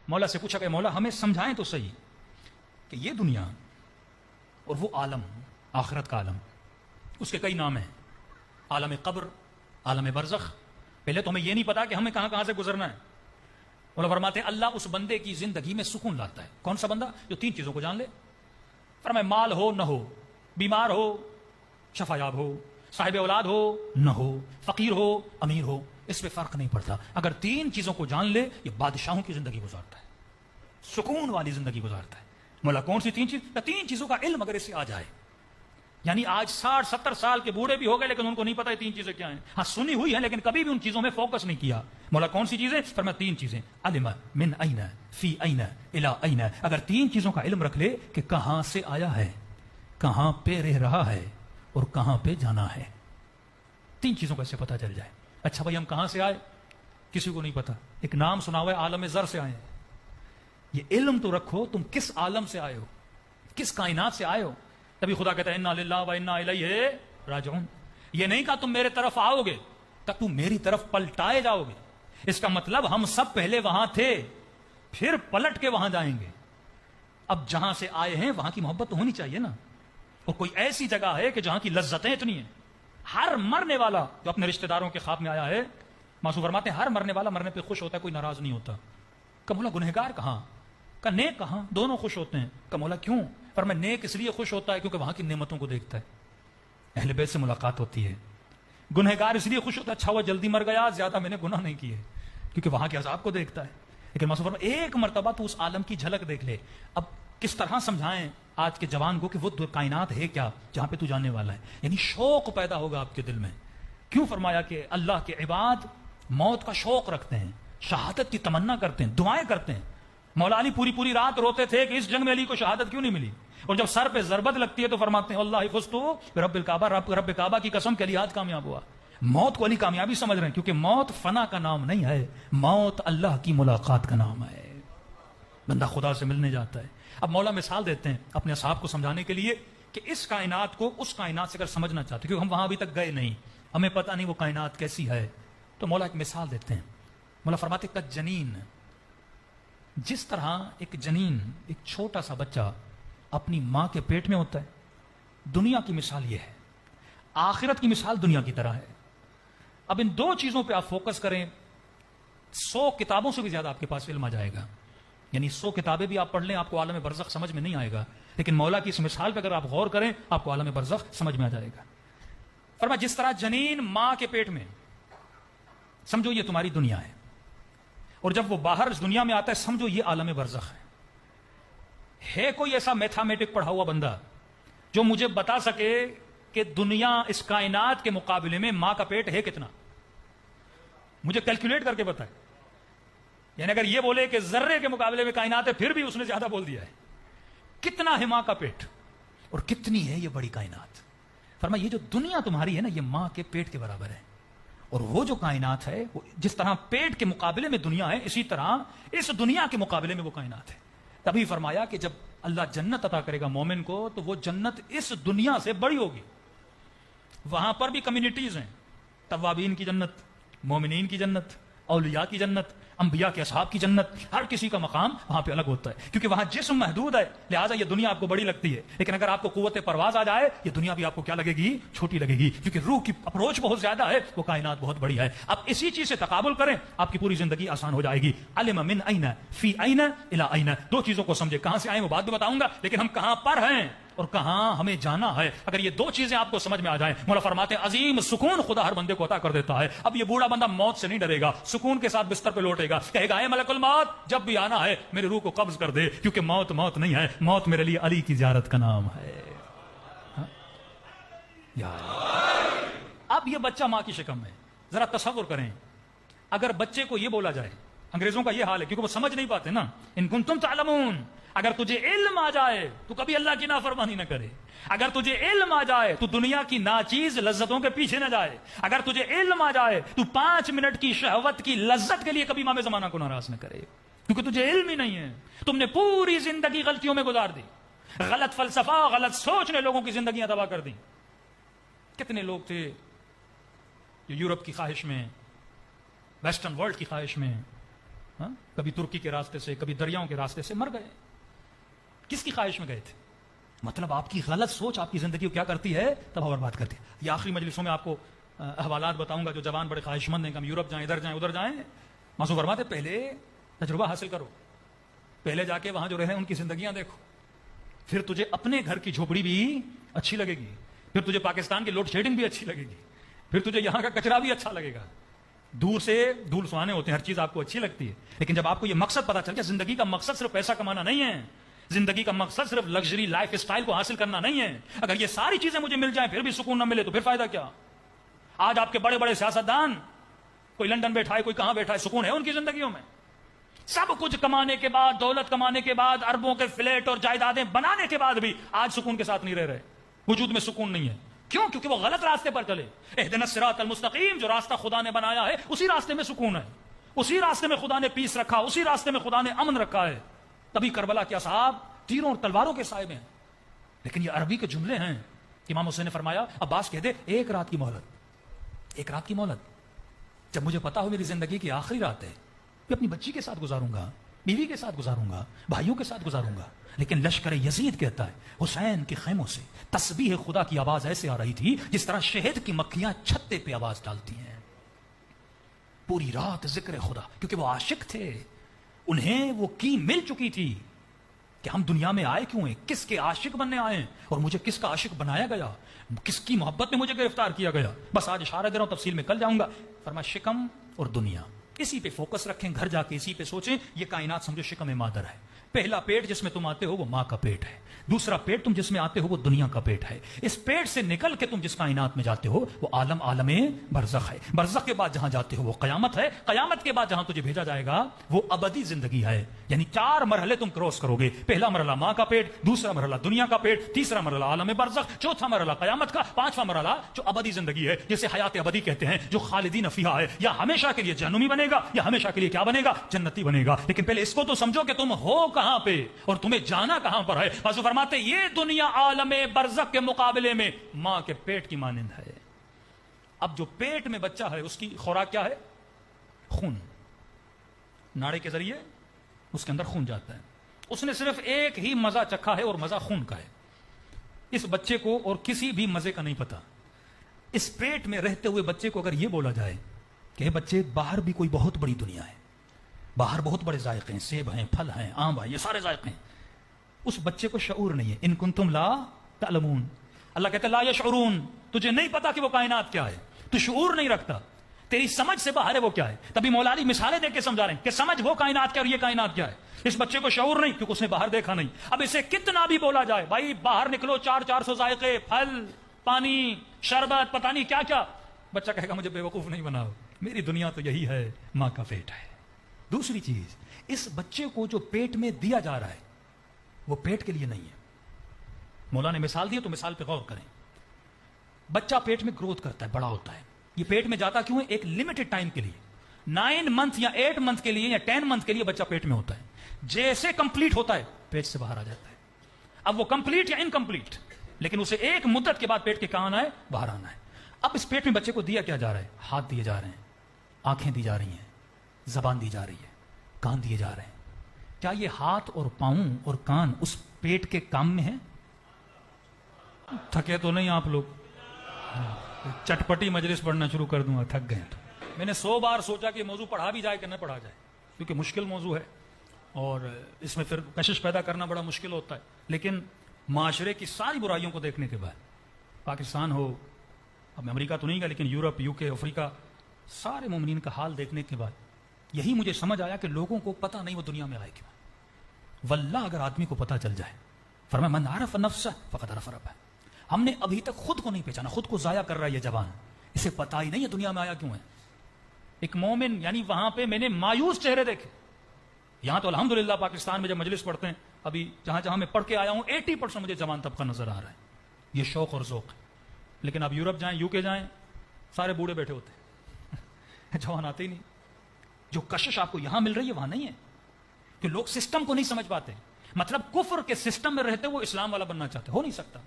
مولا سے پوچھا کہ مولا ہمیں سمجھائیں تو صحیح کہ یہ دنیا اور وہ عالم آخرت کا عالم، اس کے کئی نام ہیں، عالم قبر، عالم برزخ. پہلے تو ہمیں یہ نہیں پتا کہ ہمیں کہاں کہاں سے گزرنا ہے. مولا فرماتے ہیں اللہ اس بندے کی زندگی میں سکون لاتا ہے. کون سا بندہ؟ جو تین چیزوں کو جان لے. فرمائے مال ہو نہ ہو، بیمار ہو شفایاب ہو، صاحب اولاد ہو نہ ہو، فقیر ہو امیر ہو، اس پہ فرق نہیں پڑتا. اگر تین چیزوں کو جان لے یہ بادشاہوں کی زندگی گزارتا ہے، سکون والی زندگی گزارتا ہے. مولا کون سی تین چیز؟ تین چیزوں کا علم اگر اسے آ جائے، یعنی آج 60-70 سال کے بوڑھے بھی ہو گئے لیکن ان کو نہیں پتا یہ تین چیزیں کیا ہیں. ہاں سنی ہوئی ہیں لیکن کبھی بھی ان چیزوں میں فوکس نہیں کیا. مولا کون سی چیزیں؟ فرمایا تین چیزیں. علم من این فی این الی این. اگر تین چیزوں کا علم رکھ لے کہ کہاں سے آیا ہے، کہاں پہ رہ رہا ہے اور کہاں پہ جانا ہے، تین چیزوں کا اسے پتا چل جائے. اچھا بھائی ہم کہاں سے آئے؟ کسی کو نہیں پتا. ایک نام سنا ہوا ہے عالم زر سے آئے ہیں. یہ علم تو رکھو تم کس عالم سے آئے ہو، کس کائنات سے آئے ہو. تبھی خدا کہتا ہے انا للہ و انا الیہ راجعون. یہ نہیں کہا تم میرے طرف آؤ گے تب تم میری طرف پلٹائے جاؤ گے. اس کا مطلب ہم سب پہلے وہاں تھے پھر پلٹ کے وہاں جائیں گے. اب جہاں سے آئے ہیں وہاں کی محبت تو ہونی چاہیے نا. اور کوئی ایسی جگہ ہے کہ جہاں کی لذتیں اتنی ہیں. ہر مرنے والا جو اپنے رشتہ داروں کے خواب میں آیا ہے، معصوم فرماتے ہیں ہر مرنے والا مرنے پہ خوش ہوتا ہے، کوئی ناراض نہیں ہوتا. کہ مولا گنہگار کہاں، کہ نیک کہاں؟ دونوں خوش ہوتے ہیں. کہ مولا کیوں؟ پر میں نیک اس لیے خوش ہوتا ہے کیونکہ وہاں کی نعمتوں کو دیکھتا ہے، اہل بیت سے ملاقات ہوتی ہے. گنہگار اس لیے خوش ہوتا ہے اچھا ہوا جلدی مر گیا، زیادہ میں نے گناہ نہیں کیے، کیونکہ وہاں کے عذاب کو دیکھتا ہے. لیکن معصوم فرماتے ایک مرتبہ تو اس عالم کی جھلک دیکھ لے. اب کس طرح سمجھائیں آج کے جوان کو کہ وہ کائنات ہے کیا جہاں پہ تو جانے والا ہے. یعنی شوق پیدا ہوگا آپ کے دل میں. کیوں فرمایا کہ اللہ کے عباد موت کا شوق رکھتے ہیں، شہادت کی تمنا کرتے ہیں، دعائیں کرتے ہیں. مولا علی پوری رات روتے تھے کہ اس جنگ میں علی کو شہادت کیوں نہیں ملی. اور جب سر پہ ضربت لگتی ہے تو فرماتے ہیں اللہ فزتو برب الکعبہ، رب کعبہ کی قسم کہ علی آج کامیاب ہوا. موت کو علی کامیابی سمجھ رہے ہیں کیونکہ موت فنا کا نام نہیں ہے، موت اللہ کی ملاقات کا نام ہے. بندہ خدا سے ملنے جاتا ہے. اب مولا مثال دیتے ہیں اپنے اصحاب کو سمجھانے کے لیے کہ اس کائنات کو اس کائنات سے اگر سمجھنا چاہتے کیونکہ ہم وہاں ابھی تک گئے نہیں، ہمیں پتہ نہیں وہ کائنات کیسی ہے، تو مولا ایک مثال دیتے ہیں. مولا فرماتے کہ جنین، جس طرح ایک جنین، ایک چھوٹا سا بچہ اپنی ماں کے پیٹ میں ہوتا ہے، دنیا کی مثال یہ ہے، آخرت کی مثال دنیا کی طرح ہے. اب ان دو چیزوں پہ آپ فوکس کریں، 100 کتابوں سے بھی زیادہ آپ کے پاس علم آ جائے گا. یعنی 100 کتابیں بھی آپ پڑھ لیں آپ کو عالم برزخ سمجھ میں نہیں آئے گا، لیکن مولا کی اس مثال پہ اگر آپ غور کریں آپ کو عالم برزخ سمجھ میں آ جائے گا. فرمایا جس طرح جنین ماں کے پیٹ میں، سمجھو یہ تمہاری دنیا ہے، اور جب وہ باہر اس دنیا میں آتا ہے سمجھو یہ عالم برزخ ہے. کوئی ایسا میتھمیٹک پڑھا ہوا بندہ جو مجھے بتا سکے کہ دنیا اس کائنات کے مقابلے میں ماں کا پیٹ ہے کتنا؟ مجھے کیلکولیٹ کر کے بتائے. یعنی اگر یہ بولے کہ ذرے کے مقابلے میں کائنات ہے پھر بھی اس نے زیادہ بول دیا ہے. کتنا ہے ماں کا پیٹ اور کتنی ہے یہ بڑی کائنات؟ فرمایا یہ جو دنیا تمہاری ہے نا یہ ماں کے پیٹ کے برابر ہے، اور وہ جو کائنات ہے وہ جس طرح پیٹ کے مقابلے میں دنیا ہے اسی طرح اس دنیا کے مقابلے میں وہ کائنات ہے. تبھی فرمایا کہ جب اللہ جنت عطا کرے گا مومن کو تو وہ جنت اس دنیا سے بڑی ہوگی. وہاں پر بھی کمیونٹیز ہیں، توابین کی جنت، مومنین کی جنت، اولیاء کی جنت، انبیاء کے اصحاب کی جنت. ہر کسی کا مقام وہاں پہ الگ ہوتا ہے کیونکہ وہاں جسم محدود ہے، لہٰذا یہ دنیا آپ کو بڑی لگتی ہے. لیکن اگر آپ کو قوت پرواز آ جائے یہ دنیا بھی آپ کو کیا لگے گی؟ چھوٹی لگے گی، کیونکہ روح کی اپروچ بہت زیادہ ہے، وہ کائنات بہت بڑی ہے. اب اسی چیز سے تقابل کریں آپ کی پوری زندگی آسان ہو جائے گی. علم من این فی این الی این. دو چیزوں کو سمجھے، کہاں سے آئے وہ بعد میں بتاؤں گا، لیکن ہم کہاں پر ہیں اور کہاں ہمیں جانا ہے. اگر یہ دو چیزیں آپ کو سمجھ میں آ جائیں مولا فرماتے ہیں عظیم سکون خدا ہر بندے کو عطا کر دیتا ہے. اب یہ بوڑھا بندہ موت سے نہیں ڈرے گا، سکون کے ساتھ بستر پہ لوٹے گا، کہے گا اے ملک الموت جب بھی آنا ہے میری روح کو قبض کر دے، کیونکہ موت موت نہیں ہے، موت میرے لیے علی کی زیارت کا نام ہے. اب یہ بچہ ماں کی شکم میں، ذرا تصور کریں اگر بچے کو یہ بولا جائے، انگریزوں کا یہ حال ہے کیونکہ وہ سمجھ نہیں پاتے نا، ان کنتم تعلمون، اگر تجھے علم آ جائے تو کبھی اللہ کی نافرمانی نہ کرے، اگر تجھے علم آ جائے تو دنیا کی ناچیز لذتوں کے پیچھے نہ جائے، اگر تجھے علم آ جائے تو 5 منٹ کی شہوت کی لذت کے لیے کبھی امام زمانہ کو ناراض نہ کرے، کیونکہ تجھے علم ہی نہیں ہے. تم نے پوری زندگی غلطیوں میں گزار دی، غلط فلسفہ، غلط سوچ نے لوگوں کی زندگیاں تباہ کر دی. کتنے لوگ تھے جو یورپ کی خواہش میں، ویسٹرن ورلڈ کی خواہش میں، ہاں؟ کبھی ترکی کے راستے سے، کبھی دریاؤں کے راستے سے مر گئے. کس کی خواہش میں گئے تھے؟ مطلب آپ کی غلط سوچ آپ کی زندگی کو کیا کرتی ہے؟ تباہ برباد کرتی ہے. یہ آخری مجلسوں میں آپ کو احوالات بتاؤں گا جو جوان بڑے خواہش مند ہیں کہ ہم یورپ جائیں، ادھر جائیں، ادھر جائیں. معصوم فرماتے پہلے تجربہ حاصل کرو، پہلے جا کے وہاں جو رہے ان کی زندگیاں دیکھو، پھر تجھے اپنے گھر کی جھوپڑی بھی اچھی لگے گی، پھر تجھے پاکستان کی لوڈ شیڈنگ بھی اچھی لگے گی، پھر تجھے یہاں کا کچرا بھی اچھا لگے گا. دور سے دھول سہانے ہوتے ہیں، ہر چیز آپ کو اچھی لگتی ہے، لیکن جب آپ کو یہ مقصد پتا چل گیا زندگی کا مقصد صرف پیسہ کمانا نہیں ہے، زندگی کا مقصد صرف لگژری لائف اسٹائل کو حاصل کرنا نہیں ہے. اگر یہ ساری چیزیں مجھے مل جائیں پھر بھی سکون نہ ملے تو پھر فائدہ کیا؟ آج آپ کے بڑے بڑے سیاستدان، کوئی لندن بیٹھا ہے، کوئی کہاں بیٹھا ہے، سکون ہے ان کی زندگیوں میں؟ سب کچھ کمانے کے بعد، دولت کمانے کے بعد، اربوں کے فلیٹ اور جائیدادیں بنانے کے بعد بھی آج سکون کے ساتھ نہیں رہ رہے، وجود میں سکون نہیں ہے. کیوں؟ کیونکہ وہ غلط راستے پر چلے. اہدنا الصراط المستقیم، جو راستہ خدا نے بنایا ہے اسی راستے میں سکون ہے، اسی راستے میں خدا نے پیس رکھا، اسی راستے میں خدا نے امن رکھا ہے. تبھی کربلا کے اصحاب تیروں اور تلواروں کے سائے میں ہیں. لیکن یہ عربی کے جملے ہیں. امام حسین نے فرمایا عباس کہہ دے ایک رات کی مہلت، ایک رات کی مہلت. جب مجھے پتا ہو میری زندگی کی آخری رات ہے، میں اپنی بچی کے ساتھ گزاروں گا، بیوی کے ساتھ گزاروں گا، بھائیوں کے ساتھ گزاروں گا. لیکن لشکر یزید کہتا ہے حسین کے خیموں سے تسبیح خدا کی آواز ایسے آ رہی تھی جس طرح شہد کی مکھیاں چھتے پہ آواز ڈالتی ہیں. پوری رات ذکر خدا، کیونکہ وہ عاشق تھے، انہیں وہ کی مل چکی تھی کہ ہم دنیا میں آئے کیوں ہیں، کس کے عاشق بننے آئے ہیں، اور مجھے کس کا عاشق بنایا گیا، کس کی محبت میں مجھے گرفتار کیا گیا. بس آج اشارہ دے رہا ہوں، تفصیل میں کل جاؤں گا. فرما شکم اور دنیا، اسی پہ فوکس رکھیں، گھر جا کے اسی پہ سوچیں. یہ کائنات سمجھو شکم مادر ہے. پہلا پیٹ جس میں تم آتے ہو وہ ماں کا پیٹ ہے، دوسرا پیٹ تم جس میں آتے ہو وہ دنیا کا پیٹ ہے. اس پیٹ سے نکل کے تم جس کائنات میں جاتے ہو وہ عالم عالم برزخ ہے. برزخ کے بعد جہاں جاتے ہو وہ قیامت ہے. قیامت کے بعد جہاں تجھے بھیجا جائے گا وہ ابدی زندگی ہے. یعنی 4 مرحلے تم کراس کرو گے. پہلا مرحلہ ماں کا پیٹ، دوسرا مرحلہ دنیا کا پیٹ، تیسرا مرحلہ عالم برزخ، چوتھا مرحلہ قیامت کا، پانچواں مرحلہ جو ابدی زندگی ہے جسے حیات ابدی کہتے ہیں، جو خالدین فیہا ہے. یا ہمیشہ کے لیے جہنمی بنے گا یا ہمیشہ کے لیے کیا بنے گا؟ جنتی بنے گا. لیکن پہلے اس کو تو سمجھو کہ تم ہو کہاں پہ اور تمہیں جانا کہاں پر ہے. حضور فرماتے یہ دنیا عالم برزخ کے مقابلے میں ماں کے پیٹ کی مانند ہے. اب جو پیٹ میں بچہ ہے اس کی خوراک کیا ہے؟ خون. ناڑے کے ذریعے اس کے اندر خون جاتا ہے. اس نے صرف ایک ہی مزہ چکھا ہے اور مزہ خون کا ہے. اس بچے کو اور کسی بھی مزے کا نہیں پتا. اس پیٹ میں رہتے ہوئے بچے کو اگر یہ بولا جائے کہ بچے باہر بھی کوئی بہت بڑی دنیا ہے، باہر بہت بڑے ذائقے ہیں، سیب ہیں، پھل ہیں، آم ہیں، یہ سارے ذائقے ہیں، اس بچے کو شعور نہیں ہے. ان کنتم لا تعلمون، اللہ کہتا ہے لا یشعرون، تجھے نہیں پتا کہ وہ کائنات کیا ہے، تو شعور نہیں رکھتا، تیری سمجھ سے باہر ہے وہ کیا ہے. تبھی مولا علی مثالیں دے کے سمجھا رہے ہیں کہ سمجھ وہ کائنات کیا اور یہ کائنات کیا ہے. اس بچے کو شعور نہیں کیونکہ اس نے باہر دیکھا نہیں. اب اسے کتنا بھی بولا جائے بھائی باہر نکلو، 400 ذائقے، پھل، پانی، شربت، پتہ نہیں کیا کیا، بچہ کہے گا مجھے بیوقوف نہیں بناؤ، میری دنیا تو یہی ہے، ماں کا پیٹ ہے. دوسری چیز، اس بچے کو جو پیٹ میں دیا جا رہا ہے وہ پیٹ کے لیے نہیں ہے. مولا نے مثال دی تو مثال پہ غور کریں. بچہ پیٹ میں گروتھ کرتا ہے، بڑا ہوتا ہے. یہ پیٹ میں جاتا کیوں ہے؟ ایک لمیٹڈ ٹائم کے لیے، 9 منتھ یا 8 منتھ کے لیے یا 10 منتھ کے لیے بچہ پیٹ میں ہوتا ہے. جیسے کمپلیٹ ہوتا ہے پیٹ سے باہر آ جاتا ہے. اب وہ کمپلیٹ یا انکمپلیٹ، لیکن اسے ایک مدت کے بعد پیٹ کے کہاں آنا ہے؟ باہر آنا ہے. اب اس پیٹ میں بچے کو دیا کیا جا رہا ہے؟ ہاتھ دیے جا رہے ہیں، آنکھیں دی جا رہی ہیں، زبان دی جا رہی ہے، کان دیے جا رہے ہیں. کیا یہ ہاتھ اور پاؤں اور کان اس پیٹ کے کام میں ہیں؟ تھکے تو نہیں آپ لوگ؟ چٹپٹی مجلس پڑھنا شروع کر دوں گا، تھک گئے تو. میں نے 100 بار سوچا کہ موضوع پڑھا بھی جائے کہ نہ پڑھا جائے، کیونکہ مشکل موضوع ہے اور اس میں پھر کشش پیدا کرنا بڑا مشکل ہوتا ہے. لیکن معاشرے کی ساری برائیوں کو دیکھنے کے بعد، پاکستان ہو، اب امریکہ تو نہیں گا لیکن یورپ، یو کے، افریقہ، سارے مومنین کا حال دیکھنے کے بعد یہی مجھے سمجھ آیا کہ لوگوں کو پتہ نہیں وہ دنیا میں آئے کیوں. واللہ اگر آدمی کو پتہ چل جائے، فرمایا من عرف نفسہ فقد عرف ربہ. ہم نے ابھی تک خود کو نہیں پہچانا، خود کو ضائع کر رہا ہے یہ جوان، اسے پتہ ہی نہیں ہے دنیا میں آیا کیوں ہے. ایک مومن، یعنی وہاں پہ میں نے مایوس چہرے دیکھے. یہاں تو الحمدللہ پاکستان میں جب مجلس پڑھتے ہیں، ابھی جہاں جہاں میں پڑھ کے آیا ہوں 80% مجھے جوان طبقہ نظر آ رہا ہے. یہ شوق اور ذوق ہے. لیکن آپ یورپ جائیں، یو کے جائیں، سارے بوڑھے بیٹھے ہوتے ہیں جوان آتے ہی نہیں. جو کشش آپ کو یہاں مل رہی ہے وہاں نہیں ہے، کہ لوگ سسٹم کو نہیں سمجھ پاتے. مطلب کفر کے سسٹم میں رہتے وہ اسلام والا بننا چاہتے، ہو نہیں سکتا.